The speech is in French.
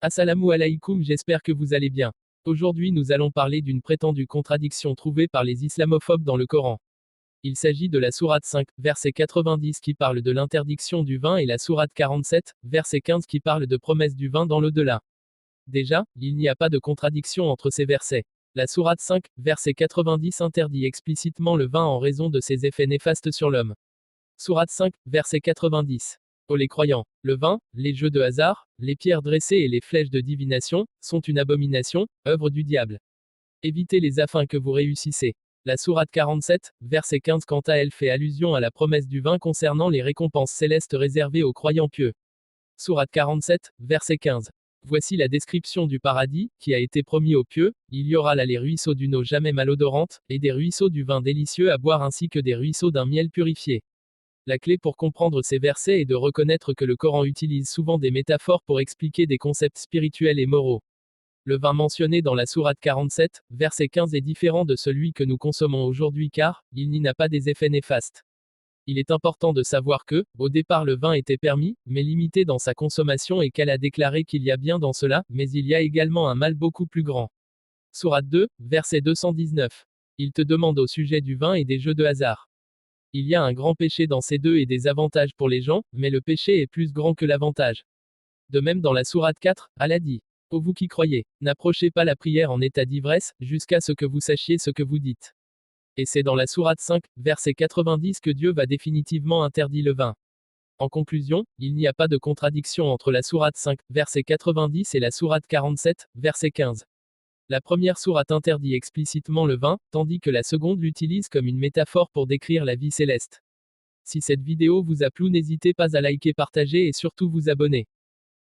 Assalamu alaikum, j'espère que vous allez bien. Aujourd'hui nous allons parler d'une prétendue contradiction trouvée par les islamophobes dans le Coran. Il s'agit de la sourate 5, verset 90 qui parle de l'interdiction du vin et la sourate 47, verset 15 qui parle de promesse du vin dans l'au-delà. Déjà, il n'y a pas de contradiction entre ces versets. La sourate 5, verset 90 interdit explicitement le vin en raison de ses effets néfastes sur l'homme. Sourate 5, verset 90. Ô les croyants, le vin, les jeux de hasard, les pierres dressées et les flèches de divination, sont une abomination, œuvre du diable. Évitez-les afin que vous réussissez. La sourate 47, verset 15 quant à elle fait allusion à la promesse du vin concernant les récompenses célestes réservées aux croyants pieux. Sourate 47, verset 15. Voici la description du paradis, qui a été promis aux pieux, il y aura là les ruisseaux d'une eau jamais malodorante, et des ruisseaux du vin délicieux à boire ainsi que des ruisseaux d'un miel purifié. La clé pour comprendre ces versets est de reconnaître que le Coran utilise souvent des métaphores pour expliquer des concepts spirituels et moraux. Le vin mentionné dans la sourate 47, verset 15 est différent de celui que nous consommons aujourd'hui car, il n'y a pas des effets néfastes. Il est important de savoir que, au départ le vin était permis, mais limité dans sa consommation et qu'elle a déclaré qu'il y a bien dans cela, mais il y a également un mal beaucoup plus grand. Sourate 2, verset 219. Il te demande au sujet du vin et des jeux de hasard. Il y a un grand péché dans ces deux et des avantages pour les gens, mais le péché est plus grand que l'avantage. De même dans la sourate 4, Allah dit. Ô vous qui croyez, n'approchez pas la prière en état d'ivresse, jusqu'à ce que vous sachiez ce que vous dites. Et c'est dans la sourate 5, verset 90 que Dieu va définitivement interdire le vin. En conclusion, il n'y a pas de contradiction entre la sourate 5, verset 90 et la sourate 47, verset 15. La première sourate interdit explicitement le vin, tandis que la seconde l'utilise comme une métaphore pour décrire la vie céleste. Si cette vidéo vous a plu, n'hésitez pas à liker, partager et surtout vous abonner.